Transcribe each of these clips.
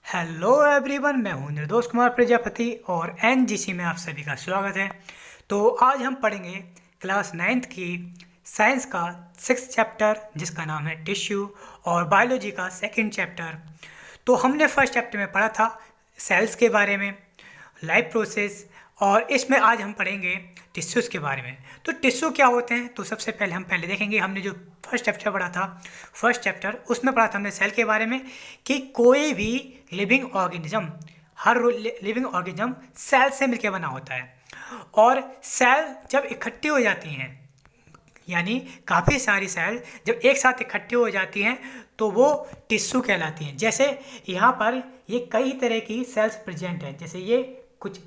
Hello everyone, मैं हूं निर्दोष कुमार प्रजापति और एनजीसी में आप सभी का स्वागत है। तो आज हम पढ़ेंगे क्लास 9th की साइंस का 6th चैप्टर जिसका नाम है टिश्यू और बायोलॉजी का 2nd चैप्टर। तो हमने फर्स्ट चैप्टर में पढ़ा था सेल्स के बारे में, लाइफ प्रोसेस, और इसमें आज हम पढ़ेंगे टिश्यूज़ के बारे में। तो टिश्यू क्या होते हैं, तो सबसे पहले हम देखेंगे हमने जो फर्स्ट चैप्टर पढ़ा था, फर्स्ट चैप्टर उसमें पढ़ा था हमने सेल के बारे में कि कोई भी लिविंग ऑर्गेनिज्म, हर लिविंग ऑर्गेनिज्म सेल से मिलकर बना होता है। और सेल जब इकट्ठी हो जाती हैं, यानी काफ़ी सारी सेल जब एक साथ इकट्ठी हो जाती हैं तो वो टिश्यू कहलाती हैं। जैसे यहाँ पर ये कई तरह की सेल्स प्रेजेंट हैं, जैसे ये कुछ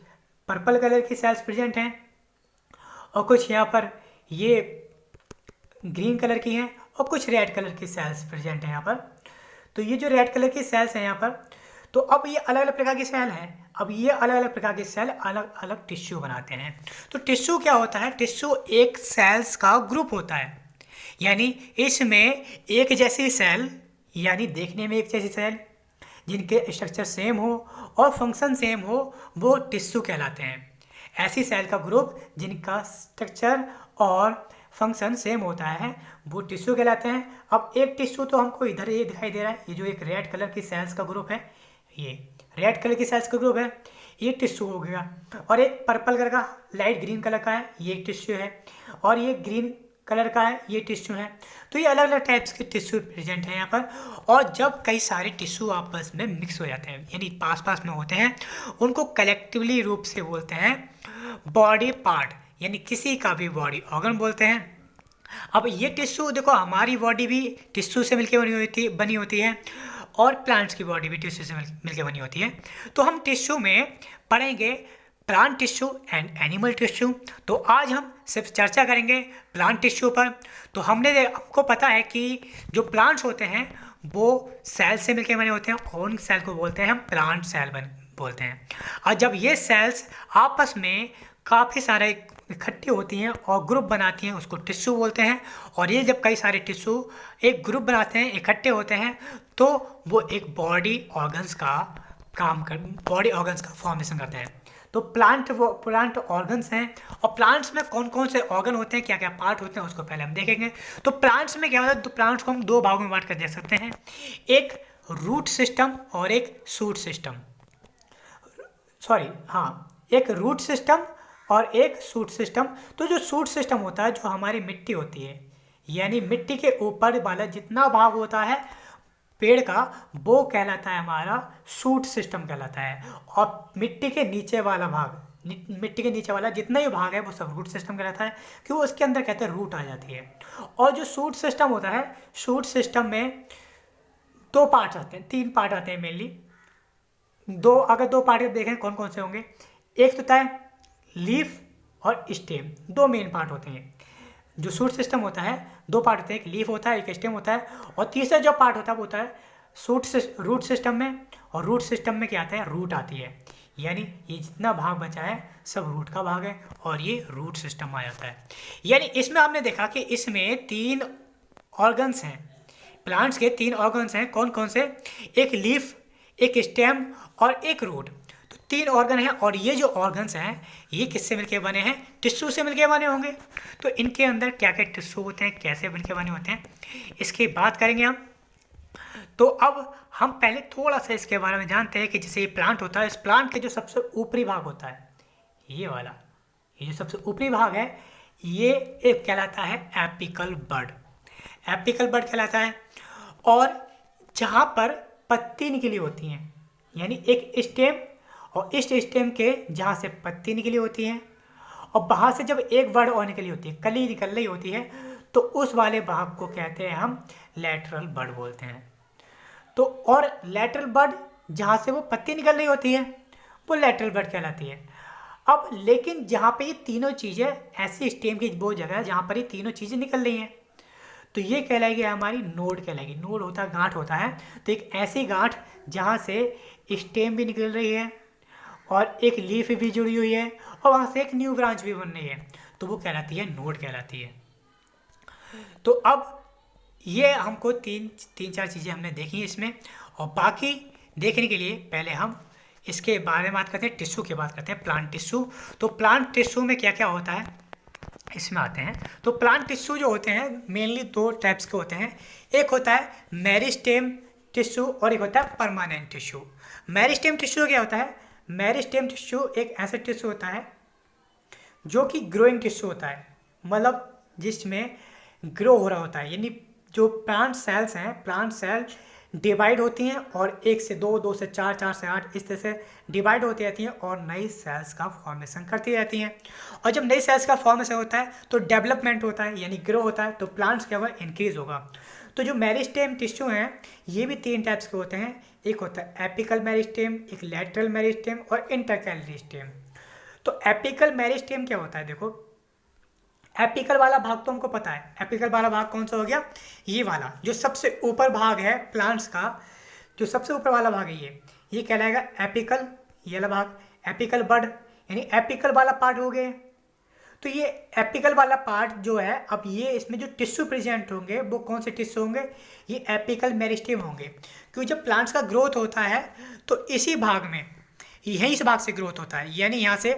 पर्पल कलर की सेल्स प्रेजेंट हैं और कुछ यहाँ पर ये ग्रीन कलर की हैं और कुछ रेड कलर की सेल्स प्रेजेंट हैं यहाँ पर। तो ये जो रेड कलर की सेल्स हैं यहाँ पर, तो अब ये अलग अलग प्रकार की सेल हैं। अब ये अलग अलग प्रकार के सेल अलग अलग टिश्यू बनाते हैं। तो टिश्यू क्या होता है? टिश्यू एक सेल्स का ग्रुप होता है, यानी इसमें एक जैसी सेल, यानी देखने में एक जैसी सेल जिनके स्ट्रक्चर सेम हो और फंक्शन सेम हो, वो टिश्यू कहलाते हैं। ऐसी सेल का ग्रुप जिनका स्ट्रक्चर और फंक्शन सेम होता है वो टिश्यू कहलाते हैं। अब एक टिश्यू तो हमको इधर ये दिखाई दे रहा है, ये जो एक रेड कलर की सेल्स का ग्रुप है, ये रेड कलर की सेल्स का ग्रुप है, ये टिश्यू हो गया। और एक पर्पल कलर का लाइट ग्रीन कलर का है, ये एक टिश्यू है। और ये ग्रीन कलर का है, ये टिश्यू है। तो ये अलग अलग टाइप्स के टिश्यू प्रेजेंट हैं यहाँ पर। और जब कई सारे टिश्यू आपस में मिक्स हो जाते हैं, यानी पास पास में होते हैं, उनको कलेक्टिवली रूप से बोलते हैं बॉडी पार्ट, यानी किसी का भी बॉडी ऑर्गन बोलते हैं। अब ये टिश्यू देखो, हमारी बॉडी भी टिश्यू से मिलकर बनी होती है और प्लांट्स की बॉडी भी टिश्यू से मिलकर बनी होती है। तो हम टिश्यू में पढ़ेंगे plant tissue and animal tissue. तो आज हम सिर्फ चर्चा करेंगे प्लांट टिश्यू पर। तो आपको पता है कि जो प्लांट्स होते हैं वो सेल से मिलकर बने होते हैं और उन सेल को बोलते हैं हम प्लांट सेल बोलते हैं। और जब ये सेल्स आपस में काफ़ी सारे इकट्ठी होती हैं और ग्रुप बनाती हैं, उसको टिश्यू बोलते हैं। और ये जब कई सारे टिश्यू एक ग्रुप बनाते हैं, इकट्ठे होते हैं, तो वो एक बॉडी ऑर्गन्स का फॉर्मेशन करते हैं। तो प्लांट ऑर्गन्स हैं। और प्लांट्स में कौन कौन से ऑर्गन होते हैं, क्या क्या पार्ट होते हैं, उसको पहले हम देखेंगे। तो प्लांट्स में क्या होता है, तो प्लांट्स को हम दो भागों में बांट कर देख सकते हैं, एक रूट सिस्टम और एक शूट सिस्टम। एक रूट सिस्टम और एक शूट सिस्टम। तो जो शूट सिस्टम होता है, जो हमारी मिट्टी होती है, यानी मिट्टी के ऊपर वाला जितना भाग होता है पेड़ का, वो कहलाता है हमारा शूट सिस्टम कहलाता है। और मिट्टी के नीचे वाला जितना ही भाग है वो सब रूट सिस्टम कहलाता है, क्योंकि उसके अंदर कहते हैं रूट आ जाती है। और जो शूट सिस्टम होता है, शूट सिस्टम में दो पार्ट आते हैं, तीन पार्ट आते हैं मेनली। अगर दो पार्ट देखें कौन कौन से होंगे, एक तो होता है लीफ और स्टेम, दो मेन पार्ट होते हैं। जो शूट सिस्टम होता है दो पार्ट होते हैं, एक लीफ होता है, एक स्टेम होता है। और तीसरा जो पार्ट होता है वो होता है रूट सिस्टम में। और रूट सिस्टम में क्या आता है, रूट आती है, यानी ये जितना भाग बचा है सब रूट का भाग है और ये रूट सिस्टम आ जाता है। यानी इसमें हमने देखा कि इसमें तीन ऑर्गन्स हैं, प्लांट्स के तीन ऑर्गन्स हैं। कौन कौन से? एक लीफ, एक स्टेम और एक रूट। तो तीन ऑर्गन हैं। और ये जो ऑर्गन्स हैं ये किससे मिलके बने हैं? टिश्यू से मिलके बने होंगे। तो इनके अंदर क्या क्या टिश्यू होते हैं, कैसे मिलके बने होते हैं, इसकी बात करेंगे हम। तो अब हम पहले थोड़ा सा इसके बारे में जानते हैं कि जैसे ये प्लांट होता है, इस प्लांट के जो सबसे ऊपरी भाग होता है, ये वाला, ये जो सबसे ऊपरी भाग है, ये एक कहलाता है एपिकल बड। एपिकल बड कहलाता है। और जहाँ पर पत्ती निकली होती हैं, यानी एक स्टेम, और इस स्टेम के जहाँ से पत्ती निकली होती है और बाहर से जब एक बड और निकली होती है, कली निकल रही होती है, तो उस वाले भाग को कहते हैं हम लैटरल बड बोलते हैं। तो और लैटरल बड जहाँ से वो पत्ती निकल रही होती है वो लैटरल बड कहलाती है। अब लेकिन जहाँ पे ये तीनों चीज़ें, ऐसी स्टेम की वो जगह है जहाँ पर ये तीनों चीज़ें निकल रही हैं, तो ये कहलाएगी हमारी नोड कहलाएगी। नोड होता है, गांठ होता है। तो एक ऐसी गांठ जहाँ से स्टेम भी निकल रही है और एक लीफ भी जुड़ी हुई है और वहाँ से एक न्यू ब्रांच भी बन रही है, तो वो कहलाती है नोड कहलाती है। तो अब ये हमको तीन चार चीज़ें हमने देखी इसमें। और बाकी देखने के लिए पहले हम इसके बारे में बात करते हैं, टिश्यू की बात करते हैं, प्लांट टिश्यू। तो प्लांट टिश्यू में क्या क्या होता है इसमें आते हैं। तो प्लांट टिश्यू जो होते हैं मेनली दो टाइप्स के होते हैं। एक होता है मेरिस्टेम टिश्यू और एक होता है परमानेंट टिश्यू। मेरिस्टेम टिश्यू क्या होता है? मेरिस्टेम टिश्यू एक ऐसा टिश्यू होता है जो कि ग्रोइंग टिश्यू होता है, मतलब जिसमें ग्रो हो रहा होता है, यानी जो प्लांट सेल्स हैं, प्लांट सेल डिवाइड होती हैं और 1 से 2, 2 से 4, 4 से 8 इस तरह से डिवाइड होती रहती हैं और नई सेल्स का फॉर्मेशन करती रहती हैं। और जब नई सेल्स का फॉर्मेशन होता है तो डेवलपमेंट होता है, यानी ग्रो होता है, तो प्लांट्स क्या होगा? इंक्रीज होगा। तो जो मेरिस्टेम टिश्यू हैं ये भी 3 टाइप्स के होते हैं। एक होता है एपिकल मेरिस्टेम, एक लैटरल मेरिस्टेम और इंटरकैलरी स्टेम। तो एपिकल मेरिस्टेम क्या होता है? देखो, एपिकल वाला भाग तो हमको पता है। एपिकल वाला भाग कौन सा हो गया? ये वाला जो सबसे ऊपर भाग है प्लांट्स का, जो सबसे ऊपर वाला भाग है ये कहलाएगा एपिकल। ये वाला भाग एपिकल बड, यानी एपिकल वाला पार्ट हो गए। तो ये एपिकल वाला पार्ट जो है, अब ये इसमें जो टिश्यू प्रेजेंट होंगे वो कौन से टिश्यू होंगे? ये एपिकल मेरिस्टेम होंगे। क्योंकि जब प्लांट्स का ग्रोथ होता है तो इसी भाग में, यहीं इस भाग से ग्रोथ होता है, यानी यहाँ से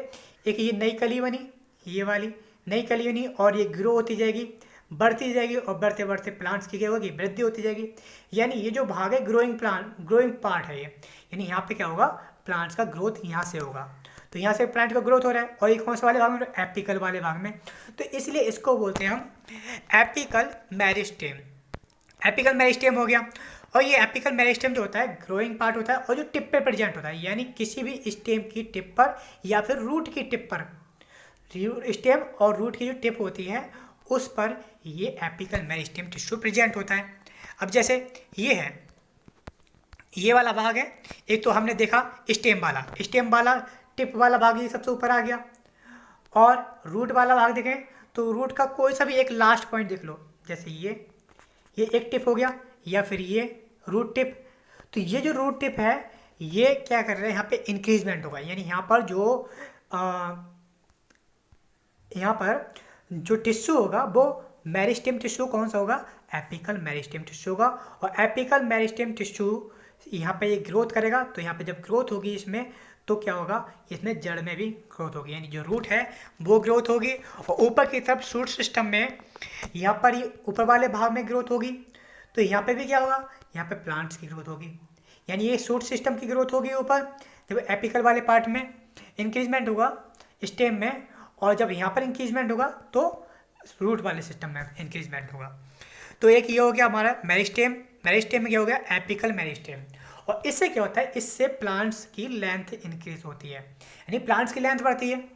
एक ये नई कली बनी, ये वाली नई कली बनी और ये ग्रो होती जाएगी, बढ़ती जाएगी और बढ़ते बढ़ते प्लांट्स की क्या होगी? वृद्धि होती जाएगी। यानी ये जो भाग है ग्रोइंग प्लांट, ग्रोइंग पार्ट है ये, यानी यहाँ पे क्या होगा? प्लांट्स का ग्रोथ यहाँ से होगा। तो यहाँ से प्लांट का ग्रोथ हो रहा है और ये कौन से वाले भाग में? एपिकल वाले भाग में। तो इसलिए इसको बोलते हैं हम एपिकल मेरिस्टेम। एपिकल मेरिस्टेम हो गया। और ये एपिकल मेरिस्टेम जो होता है ग्रोइंग पार्ट होता है और जो टिप पे प्रेजेंट होता है, यानी किसी भी स्टेम की टिप पर या फिर रूट की टिप पर, स्टेम और रूट की जो टिप होती है उस पर ये एपिकल मेरिस्टेम टिश्यू प्रेजेंट होता है। अब जैसे ये है, ये वाला भाग है, एक तो हमने देखा स्टेम वाला टिप वाला भाग ये सबसे ऊपर आ गया, और रूट वाला भाग देखें तो रूट का कोई सा भी एक लास्ट पॉइंट देख लो, जैसे ये एक टिप हो गया या फिर ये रूट टिप। तो ये जो रूट टिप है ये क्या कर रहे हैं? यहाँ पे इंक्रीजमेंट होगा, यानी यहाँ पर जो टिश्यू होगा वो मेरिस्टेम टिश्यू कौन सा होगा? एपिकल मेरिस्टेम टिश्यू होगा। और एपिकल मेरिस्टेम टिश्यू यहाँ पे ये ग्रोथ करेगा, तो यहाँ पे जब ग्रोथ होगी इसमें तो क्या होगा? इसमें जड़ में भी ग्रोथ होगी, यानी जो रूट है वो ग्रोथ होगी। और ऊपर की तरफ शूट सिस्टम में यहाँ पर ये ऊपर वाले भाग में ग्रोथ होगी, तो यहाँ पे भी क्या होगा? यहाँ पे प्लांट्स की ग्रोथ होगी, यानी ये शूट सिस्टम की ग्रोथ होगी ऊपर। जब एपिकल वाले पार्ट में इंक्रीजमेंट होगा स्टेम में, और जब यहाँ पर इंक्रीजमेंट होगा तो रूट वाले सिस्टम में इंक्रीजमेंट होगा। तो एक ये हो गया हमारा मेरिस्टेम। मेरिस्टेम में क्या हो गया? Apical meristem. और इससे क्या होता है? इससे प्लांट्स की लेंथ इंक्रीज होती है, यानी प्लांट्स की लेंथ बढ़ती है,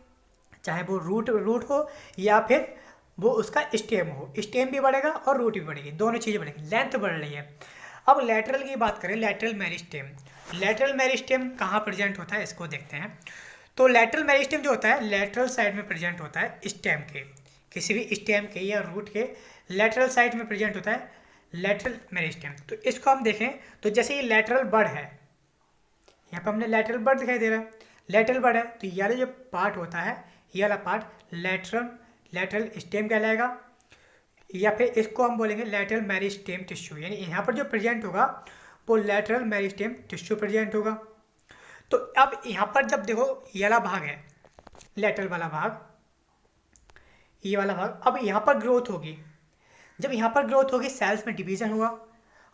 चाहे वो रूट हो या फिर वो उसका स्टेम हो। स्टेम भी बढ़ेगा और रूट भी बढ़ेगी, दोनों चीज़ें बढ़ेगी, लेंथ बढ़ रही है। अब लैटरल की बात करें, लैटरल मेरिस्टेम। लैटरल मेरिस्टेम कहाँ प्रेजेंट होता है इसको देखते हैं। तो लैटरल मेरिस्टेम जो होता है लैटरल साइड में प्रेजेंट होता है स्टेम के, किसी भी स्टेम के या रूट के लैटरल साइड में प्रेजेंट होता है लैटरल मेरिस्टेम। तो इसको हम देखें तो जैसे ये लैटरल बड है, यहाँ पर हमने लैटरल बड दिखाई दे रहा है, लैटरल बड है, तो ये वाला जो पार्ट होता है ये वाला पार्ट लैटरल स्टेम कहलाएगा, या फिर इसको हम बोलेंगे लैटरल मेरिस्टेम टिश्यू, यानी यहाँ पर जो प्रेजेंट होगा वो लैटरल मेरिस्टेम टिश्यू प्रेजेंट होगा। तो अब यहाँ पर जब देखो ये वाला भाग है लैटरल वाला भाग, ये वाला भाग, अब यहाँ पर ग्रोथ होगी। जब यहाँ पर ग्रोथ होगी सेल्स में डिवीजन होगा।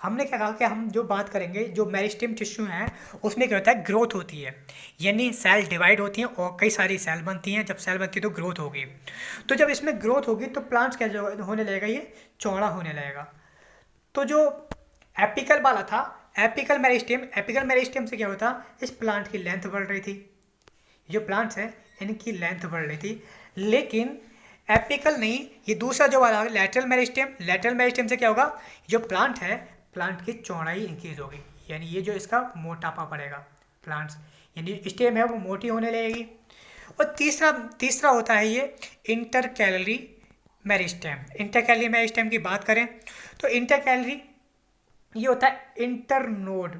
हमने क्या कहा कि हम जो बात करेंगे जो मेरिस्टेम टिश्यू हैं उसमें क्या होता है? ग्रोथ होती है, यानी सेल डिवाइड होती हैं और कई सारी सेल बनती हैं। जब सेल बनती है तो ग्रोथ होगी। तो जब इसमें ग्रोथ होगी तो प्लांट्स क्या होने लगेगा? ये चौड़ा होने लगेगा। तो जो एपिकल वाला था एपिकल मेरिस्टेम से क्या होता? इस प्लांट की लेंथ बढ़ रही थी, जो प्लांट्स हैं इनकी लेंथ बढ़ रही थी। लेकिन एपिकल नहीं, ये दूसरा जो वाला लैटरल मेरिस्टेम से क्या होगा? जो प्लांट है प्लांट की चौड़ाई इंक्रीज होगी, यानी ये जो इसका मोटापा बढ़ेगा प्लांट्स, यानी स्टेम है वो मोटी होने लगेगी। और तीसरा होता है ये इंटरकैलरी मेरिस्टेम की बात करें तो इंटरकैलरी ये होता है इंटरनोड,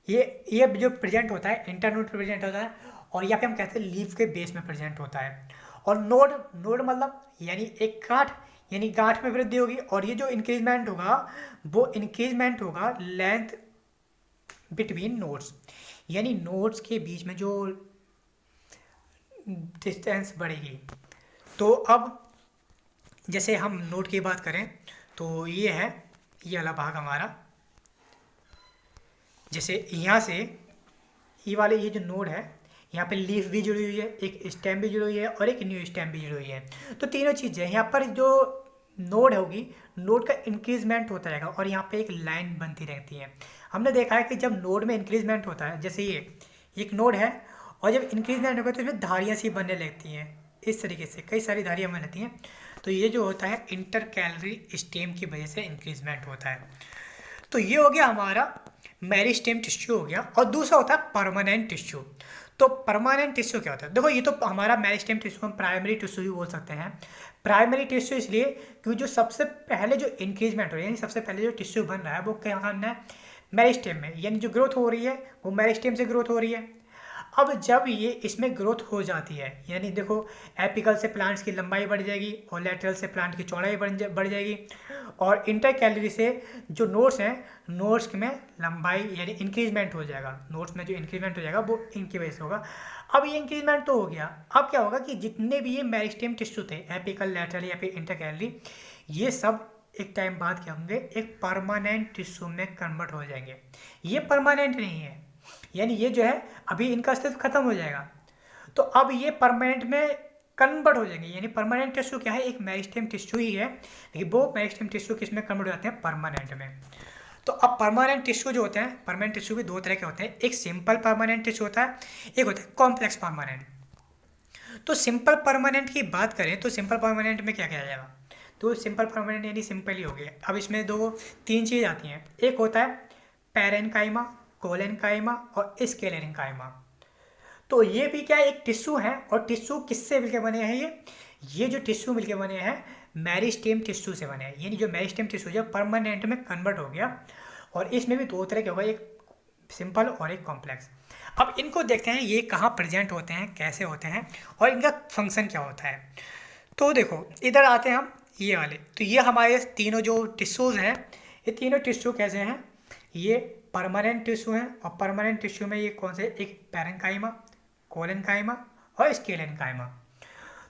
ये जो प्रेजेंट होता है इंटरनोड प्रेजेंट होता है, और यहाँ पे हम कहते हैं लीफ के बेस में प्रेजेंट होता है। और नोड मतलब यानी एक गांठ, यानी गांठ में वृद्धि होगी। और ये जो इंक्रीजमेंट होगा वो इंक्रीजमेंट होगा लेंथ बिटवीन नोड्स, यानी नोड्स के बीच में जो डिस्टेंस बढ़ेगी। तो अब जैसे हम नोड की बात करें तो ये है, ये वाला भाग हमारा, जैसे यहाँ से ये वाले ये जो नोड है, यहाँ पे लीफ भी जुड़ी हुई है, एक स्टेम भी जुड़ी हुई है और एक न्यू स्टेम भी जुड़ी हुई है। तो तीनों चीज़ें यहाँ पर जो नोड होगी, नोड का इंक्रीजमेंट होता रहेगा और यहाँ पे एक लाइन बनती रहती है। हमने देखा है कि जब नोड में इंक्रीजमेंट होता है, जैसे ये एक नोड है और जब इंक्रीजमेंट होगा तो इसमें धारियाँ सी बनने लगती हैं, इस तरीके से कई सारी धारियाँ बनने लगती हैं। तो ये जो होता है इंटर कैलरी स्टेम की वजह से इंक्रीजमेंट होता है। तो ये हो गया हमारा मेरिस्टेम टिश्यू हो गया। और दूसरा होता है परमानेंट टिश्यू। तो परमानेंट टिश्यू क्या होता है? देखो ये तो हमारा मेरिस्टेम टिश्यू हम प्राइमरी टिश्यू भी बोल सकते हैं। प्राइमरी टिश्यू इसलिए क्योंकि जो सबसे पहले जो इंक्रीजमेंट हो रही है, यानी सबसे पहले जो टिश्यू बन रहा है वो क्या करना है? मेरिस्टेम में, यानी जो ग्रोथ हो रही है वो मेरिस्टेम से ग्रोथ हो रही है। अब जब ये इसमें ग्रोथ हो जाती है, यानी देखो एपिकल से प्लांट्स की लंबाई बढ़ जाएगी और लेटरल से प्लांट की चौड़ाई बढ़ जाएगी, और इंटर कैलरी से जो नोड्स हैं, नोड्स में लंबाई यानी इंक्रीजमेंट हो जाएगा। नोड्स में जो इंक्रीजमेंट हो जाएगा वो इनकी वजह से होगा। अब ये इंक्रीजमेंट तो हो गया, अब क्या होगा कि जितने भी ये मेरिस्टेम टिश्यू थे, एपिकल, लेटरल या फिर इंटर कैलरी, ये सब एक टाइम बाद क्या होंगे? एक परमानेंट टिश्यू में कन्वर्ट हो जाएंगे। ये परमानेंट नहीं है, यानी ये जो है अभी इनका अस्तित्व खत्म हो जाएगा, तो अब ये परमानेंट में कन्वर्ट हो जाएंगे। यानी परमानेंट टिश्यू क्या है? एक मेरिस्टेम टिश्यू ही है, लेकिन वो मेरिस्टेम टिश्यू किस में कन्वर्ट हो जाते हैं? परमानेंट में। तो अब परमानेंट टिश्यू जो होते हैं, परमानेंट टिश्यू भी दो तरह के होते हैं, एक सिंपल परमानेंट टिश्यू होता है, एक होता है कॉम्प्लेक्स परमानेंट। तो सिंपल परमानेंट की बात करें तो सिंपल परमानेंट में क्या किया जाएगा? तो सिंपल परमानेंट यानी सिंपल ही हो गया। अब इसमें तीन चीज़ आती हैं, एक होता है पैरेन्काइमा, कोलेन्काइमा और स्क्लेरेन्काइमा। तो ये भी क्या एक टिश्यू है, और टिश्यू किससे मिलकर बने हैं? ये जो टिश्यू मिलकर बने हैं मेरिस्टेम टिश्यू से बने हैं। यानी जो मेरिस्टेम टिश्यू जो परमानेंट में कन्वर्ट हो गया, और इसमें भी दो तरह के होगा, एक सिंपल और एक कॉम्प्लेक्स। अब इनको देखते हैं ये कहाँ प्रेजेंट होते हैं, कैसे होते हैं और इनका फंक्शन क्या होता है। तो देखो इधर आते हैं हम, ये वाले, तो ये हमारे तीनों जो टिश्यूज़ हैं, ये तीनों टिश्यू कैसे हैं? ये परमानेंट टिश्यू हैं, और परमानेंट टिश्यू में ये कौन से? एक पैरेन्काइमा, कोलेन्काइमा और स्क्लेरेन्काइमा।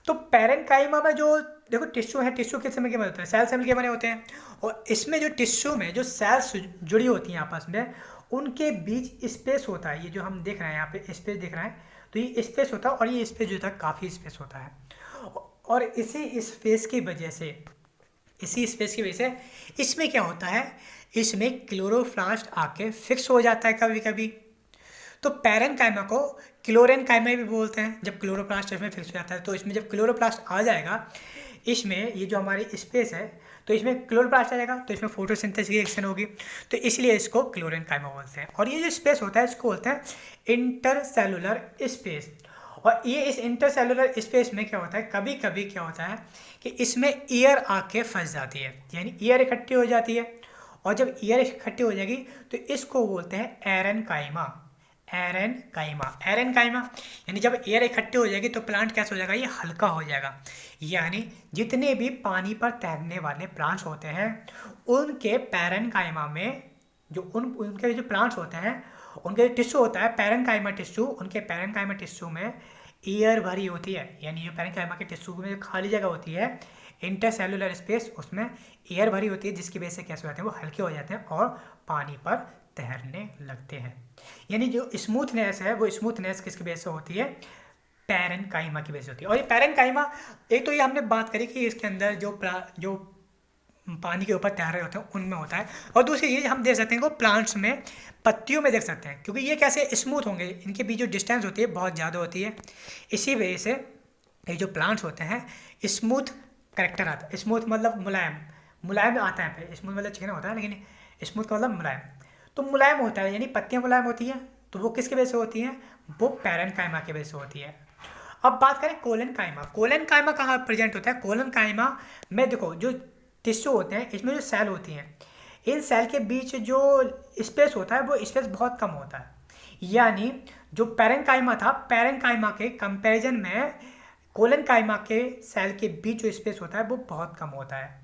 तो पैरेन्काइमा में जो देखो टिश्यू है, टिश्यू किससे मिलकर बने होते हैं? सेल से मिलकर बने होते हैं। और इसमें जो टिश्यू में जो सेल्स जुड़ी होती हैं आपस में, उनके बीच स्पेस होता है। ये जो हम देख रहे हैं यहाँ पे स्पेस दिख रहा है, तो ये स्पेस होता है, और ये स्पेस जो होता है काफ़ी स्पेस होता है। और इसी स्पेस की वजह से इसमें क्या होता है? इसमें क्लोरोप्लास्ट आके फिक्स हो जाता है कभी कभी। तो पैरेन्काइमा को क्लोरेन्काइमा भी बोलते हैं। जब क्लोरोप्लास्ट इसमें फिक्स हो जाता है, तो इसमें जब क्लोरोप्लास्ट आ जाएगा, इसमें ये जो हमारी स्पेस है, तो इसमें क्लोरोप्लास्ट आ जाएगा, तो इसमें फोटोसिंथेसिस की रिएक्शन होगी, तो इसलिए इसको क्लोरेन्काइमा बोलते हैं। और ये जो स्पेस होता है इसको बोलते हैं इंटरसेलुलर स्पेस। और ये इस इंटरसेलुलर स्पेस में क्या होता है? कभी कभी क्या होता है कि इसमें एयर आके फंस जाती है, यानी एयर इकट्ठी हो जाती है, और जब एयर इकट्ठी हो जाएगी तो इसको बोलते हैं एरेन्काइमा। एरेन्काइमा यानी जब एयर इकट्ठी हो जाएगी तो प्लांट कैसे हो जाएगा? ये हल्का हो जाएगा। यानी जितने भी पानी पर तैरने वाले प्लांट्स होते हैं, उनके पैरेन्काइमा में उनके जो प्लांट्स होते हैं, उनके टिश्यू होता है पैरेन्काइमा टिश्यू, उनके पैरेन्काइमा टिश्यू में एयर भरी होती है। यानी जो पैरेन्काइमा के टिश्यू में जो खाली जगह होती है, इंटरसेलुलर स्पेस, उसमें एयर भरी होती है, जिसकी वजह से कैसे हो जाते हैं? वो हल्के हो जाते हैं और पानी पर तैरने लगते हैं। यानी जो स्मूथनेस है, वो स्मूथनेस किसकी वजह से होती है? पैरेन्काइमा की वजह से होती है। और ये पैरेन्काइमा, एक तो ये हमने बात करी कि इसके अंदर जो पानी के ऊपर तैर रहे होते हैं उनमें होता है, और दूसरी चीज़ हम देख सकते हैं कि प्लांट्स में पत्तियों में देख सकते हैं, क्योंकि ये कैसे स्मूथ होंगे, इनके बीच जो डिस्टेंस होती है बहुत ज़्यादा होती है। इसी वजह से ये जो प्लांट्स होते हैं स्मूथ करेक्टर आता है। स्मूथ मतलब मुलायम आता है पे, स्मूथ मतलब चिकना होता है, लेकिन स्मूथ का मतलब मुलायम। तो मुलायम होता है, यानी पत्तियाँ मुलायम होती हैं, तो वो किसकी वजह से होती हैं? वो पैरेन्काइमा की वजह से होती है। अब बात करें कोलेन्काइमा कहाँ प्रेजेंट होता है? कोलेन्काइमा में देखो जो टिश्यू होते हैं, इसमें जो सेल होती हैं, इन सेल के बीच जो स्पेस होता है वो स्पेस बहुत कम होता है। यानी जो पैरेन्काइमा था, पैरेन्काइमा के कंपैरिजन में कोलेन्काइमा के सेल के बीच जो स्पेस होता है वो बहुत कम होता है।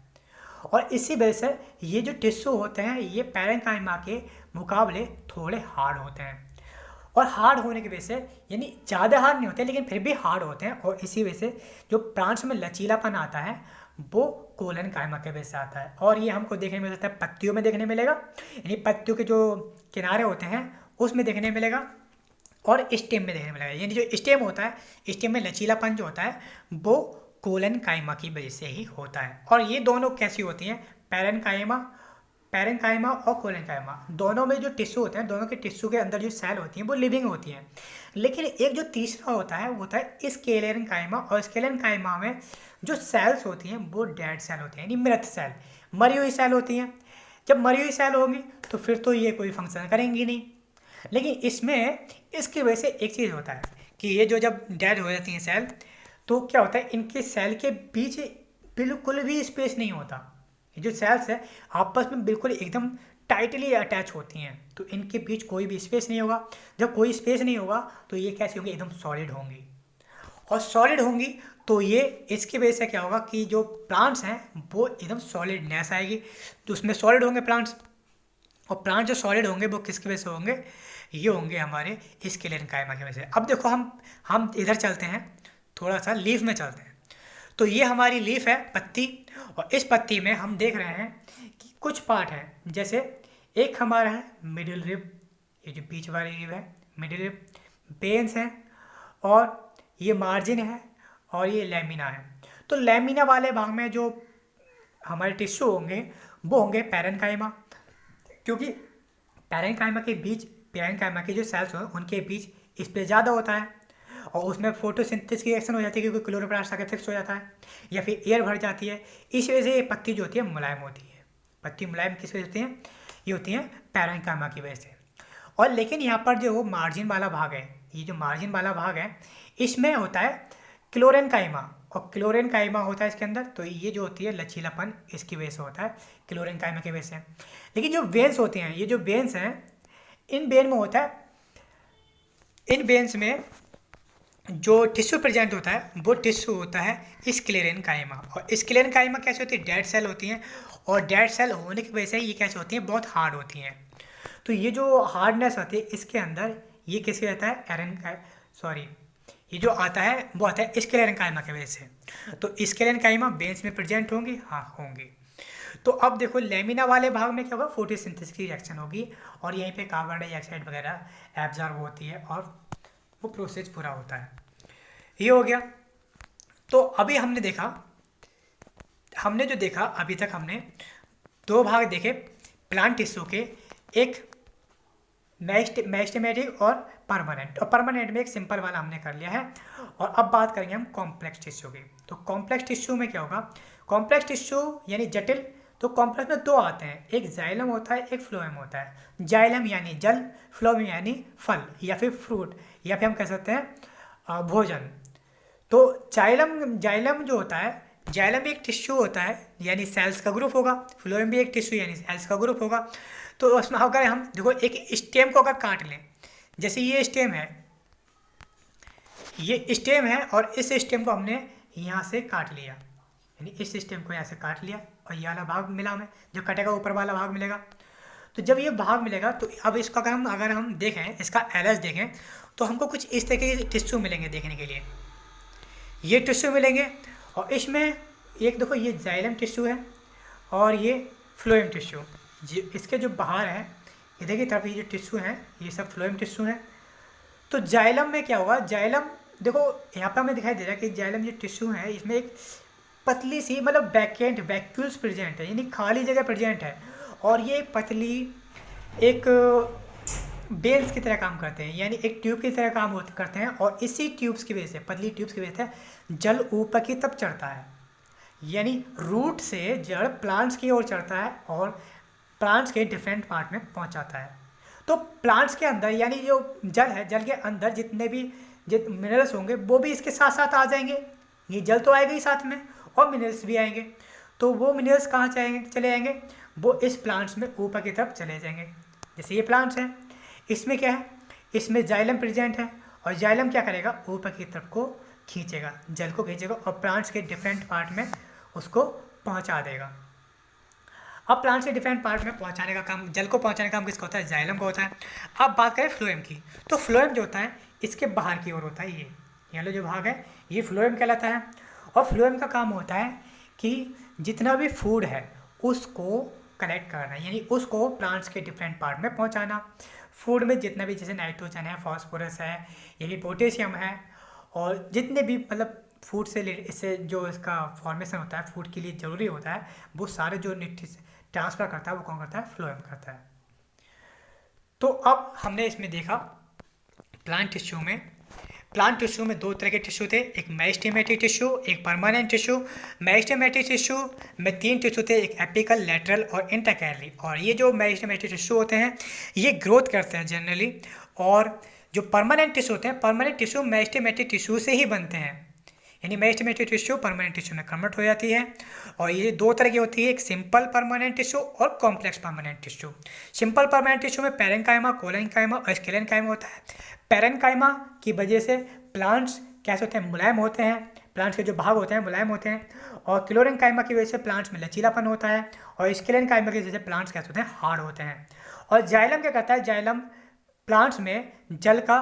और इसी वजह से ये जो टिश्यू होते हैं, ये पैरेन्काइमा के मुकाबले थोड़े हार्ड होते हैं। और हार्ड होने की वजह से, यानी ज़्यादा हार्ड नहीं होते लेकिन फिर भी हार्ड होते हैं, और इसी वजह से जो प्लांट्स में लचीलापन आता है वो कोलन कायमा के वजह से आता है। और ये हमको देखने में मिलता है पत्तियों में देखने मिलेगा, यानी पत्तियों के जो किनारे होते हैं उसमें देखने मिलेगा, और स्टेम में देखने मिलेगा। यानी जो स्टेम होता है, स्टेम में लचीलापन जो होता है वो कोलन कायमा की वजह से ही होता है। और ये दोनों कैसी होती हैं, पैरेन्काइमा और कोलेनकाइमा, दोनों में जो टिश्यू होते हैं, दोनों के टिश्यू के अंदर जो सेल होती हैं वो लिविंग होती हैं। लेकिन एक जो तीसरा होता है वो होता है स्क्लेरेनकाइमा, और स्क्लेरेनकाइमा में जो सेल्स होती हैं वो डेड सेल होती हैं, यानी मृत सेल, मरी हुई सेल होती हैं। जब मरी हुई सेल होंगी तो फिर तो ये कोई फंक्शन करेंगी नहीं। लेकिन इसमें इसकी वजह से एक चीज़ होता है कि ये जो जब डेड हो जाती हैं सेल, तो क्या होता है, इनके सेल के बीच बिल्कुल भी स्पेस नहीं होता। ये जो सेल्स है आपस में बिल्कुल एकदम टाइटली अटैच होती हैं, तो इनके बीच कोई भी स्पेस नहीं होगा। जब कोई स्पेस नहीं होगा तो ये कैसी होंगी, एकदम सॉलिड होंगी। और सॉलिड होंगी तो ये इसकी वजह से क्या होगा कि जो प्लांट्स हैं वो एकदम सॉलिडनेस आएगी, तो उसमें सॉलिड होंगे प्लांट्स। और प्लांट जो सॉलिड होंगे वो किसकी वजह से होंगे, ये होंगे हमारे स्क्लेरेनकाइमा की वजह से। अब देखो हम इधर चलते हैं, थोड़ा सा लीफ में चलते हैं। तो ये हमारी लीफ है, पत्ती, और इस पत्ती में हम देख रहे हैं कि कुछ पार्ट हैं, जैसे एक हमारा है मिडिल रिब, ये जो बीच वाली रिब है मिडिल रिब, बेन्स हैं, और ये मार्जिन है, और ये लेमिना है। तो लेमिना वाले भाग में जो हमारे टिश्यू होंगे वो होंगे पैरेन्काइमा, क्योंकि पैरेन्काइमा के जो सेल्स हों उनके बीच स्पेस ज़्यादा होता है, और उसमें फोटोसिंथेसिस की रिएक्शन हो जाती है क्योंकि क्लोरोप्लास्ट आके फिक्स हो जाता है, या फिर एयर भर जाती है। इस वजह से ये पत्ती जो होती है मुलायम होती है। पत्ती मुलायम किस वजह से होती हैं, ये होती हैं पैरेन्काइमा की वजह से। और लेकिन यहाँ पर जो मार्जिन वाला भाग है, ये जो मार्जिन वाला भाग है इसमें होता है क्लोरेनकाइमा, और क्लोरेनकाइमा होता है इसके अंदर। तो ये जो होती है लचीलापन इसकी वजह से होता है, क्लोरेनकाइमा की वजह से। लेकिन जो वेन्स होते हैं, ये जो वेन्स हैं, इन वेन में होता है, इन वेन्स में जो टिश्यू प्रेजेंट होता है वो टिश्यू होता है स्क्लेरेनकाइमा। और स्क्लेरेनकाइमा कैसे होती है, डेड सेल होती हैं, और डेड सेल होने की वजह से ये कैसे होती हैं, बहुत हार्ड होती हैं। तो ये जो हार्डनेस होती है इसके अंदर, ये किसके रहता है, ये जो आता है वो आता है स्क्लेरेनकाइमा की वजह से। तो स्क्लेरेनकाइमा बेन्स में प्रेजेंट होंगी, हाँ होंगी। तो अब देखो लेमिना वाले भाग में क्या होगा, फोटोसिंथेसिस की रिएक्शन होगी, और यहीं पे कार्बन डाइऑक्साइड वगैरह एब्जॉर्ब होती है, और वो प्रोसेस पूरा होता है। ये हो गया। तो अभी हमने जो देखा अभी तक, हमने दो भाग देखे प्लांट टिश्यू के, एक मेरिस्टेमेटिक और परमानेंट। और परमानेंट में एक सिंपल वाला हमने कर लिया है। और अब बात करेंगे हम कॉम्प्लेक्स टिश्यू की। तो कॉम्प्लेक्स टिश्यू में क्या होगा, कॉम्प्लेक्स टिश्यू यानी जटिल, तो कॉम्प्लेक्स में दो आते हैं, एक जाइलम होता है, एक फ्लोएम होता है। जाइलम यानी जल, फ्लोएम यानी फल या फिर फ्रूट, या फिर हम कह सकते हैं भोजन। तो जाइलम जो होता है, जाइलम भी एक टिश्यू होता है, यानी सेल्स का ग्रुप होगा। फ्लोएम भी एक टिश्यू यानी सेल्स का ग्रुप होगा। तो उसमें अगर हम देखो एक स्टेम को अगर काट लें, जैसे ये स्टेम है, और इस स्टेम को हमने यहाँ से काट लिया, यानी इस स्टेम को यहाँ से काट लिया, और ये वाला भाग मिला हमें, जो कटेगा ऊपर वाला भाग मिलेगा। तो जब ये भाग मिलेगा तो अब इसका अगर हम देखें, इसका एलएस देखें, तो हमको कुछ इस तरह के टिश्यू मिलेंगे देखने के लिए। ये टिश्यू मिलेंगे, और इसमें एक देखो ये जाइलम टिश्यू है, और ये फ्लोएम टिश्यू। इसके जो बाहर है इधर की तरफ ये जो टिश्यू हैं ये सब फ्लोएम टिश्यू हैं। तो जाइलम में क्या होगा, जाइलम देखो यहाँ पे हमें दिखाई दे रहा है कि जाइलम जो टिश्यू है इसमें एक पतली सी मतलब वैक्यूल्स प्रेजेंट है, यानी खाली जगह प्रेजेंट है, और ये पतली एक बेल्स की तरह काम करते हैं, यानी एक ट्यूब की तरह काम करते हैं। और इसी ट्यूब्स की वजह से, पतली ट्यूब्स की वजह से जल ऊपर की तरफ चढ़ता है, यानी रूट से जड़ प्लांट्स की ओर चढ़ता है और प्लांट्स के डिफरेंट पार्ट में पहुंचाता है। तो प्लांट्स के अंदर यानी जो जल है, जल के अंदर जितने भी मिनरल्स होंगे वो भी इसके साथ साथ आ जाएंगे। ये जल तो आएगा ही साथ में, और मिनरल्स भी आएंगे। तो वो मिनरल्स कहाँ चले जाएंगे, वो इस प्लांट्स में ऊपर की तरफ चले जाएंगे। जैसे ये प्लांट्स हैं, इसमें क्या है, इसमें जाइलम प्रेजेंट है, और जाइलम क्या करेगा, ऊपर की तरफ को खींचेगा, जल को खींचेगा, और प्लांट्स के डिफरेंट पार्ट में उसको पहुंचा देगा। अब प्लांट्स के डिफरेंट पार्ट में पहुंचाने का काम, जल को पहुंचाने का काम किसका होता है? जाइलम का होता है। अब बात करें फ्लोएम की, तो फ्लोएम जो होता है इसके बाहर की ओर होता है, ये वाला जो भाग है ये फ्लोएम कहलाता है। और फ्लोएम का काम होता है कि जितना भी फूड है उसको कलेक्ट करना, यानी उसको प्लांट्स के डिफरेंट पार्ट में पहुंचाना। फूड में जितना भी, जैसे नाइट्रोजन है, फास्फोरस है, यानी पोटेशियम है, और जितने भी मतलब फूड से इससे जो इसका फॉर्मेशन होता है फूड के लिए ज़रूरी होता है, वो सारे जो न्यूट्रिएंट्स ट्रांसफ़र करता है वो कौन करता है? फ्लोएम करता है। तो अब हमने इसमें देखा प्लांट टिश्यू में दो तरह के टिश्यू थे, एक मेरिस्टेमेटिक टिश्यू, एक परमानेंट टिश्यू। मेरिस्टेमेटिक टिश्यू में 3 टिश्यू थे, एक एपिकल, लेटरल और इंटरकैलरी। और ये जो मेरिस्टेमेटिक टिश्यू होते हैं ये ग्रोथ करते हैं जनरली, और जो परमानेंट टिश्यू होते हैं, परमानेंट टिश्यू मेरिस्टेमेटिक टिश्यू से ही बनते हैं, यानी मेरिस्टेमेटिक टिश्यू परमानेंट टिश्यू में कन्वर्ट हो जाती है। और ये दो तरह की होती है, एक सिंपल परमानेंट टिश्यू और complex permanent tissue. Simple permanent tissue में पैरेन्काइमा, कोलेन्काइमा और स्केलेन्काइमा होता है। पैरेन्काइमा की वजह से प्लांट्स कैसे होते हैं? मुलायम होते हैं, प्लांट्स के जो भाग होते हैं मुलायम होते हैं। और क्लोरेन्काइमा की वजह से प्लांट्स में लचीलापन होता है, और स्केलेन्काइमा की वजह से प्लांट्स कैसे होते हैं? हार्ड होते हैं। और जाइलम क्या करता है? जाइलम प्लांट्स में जल का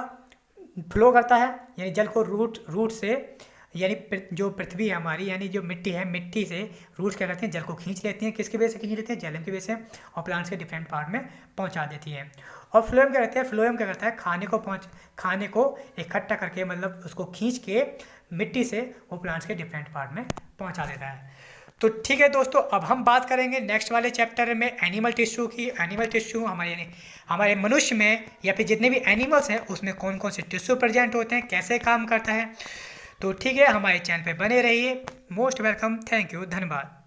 फ्लो करता है, यानी जल को रूट से, यानी जो पृथ्वी है हमारी, यानी जो मिट्टी है, मिट्टी से रूट्स क्या करती हैं? जल को खींच लेती हैं। किसकी वजह से खींच लेती हैं? जाइलम की वजह से, और प्लांट्स के डिफरेंट पार्ट में पहुंचा देती है। और फ्लोएम क्या करता है? फ्लोएम क्या करता है? खाने को इकट्ठा करके, मतलब उसको खींच के मिट्टी से वो प्लांट्स के डिफरेंट पार्ट में पहुंचा देता है। तो ठीक है दोस्तों, अब हम बात करेंगे नेक्स्ट वाले चैप्टर में एनिमल टिश्यू की। एनिमल टिश्यू हमारे मनुष्य में या फिर जितने भी एनिमल्स हैं उसमें कौन कौन से टिश्यू प्रेजेंट होते हैं, कैसे काम करता है। तो ठीक है, हमारे चैनल पे बने रहिए। मोस्ट वेलकम, थैंक यू, धन्यवाद।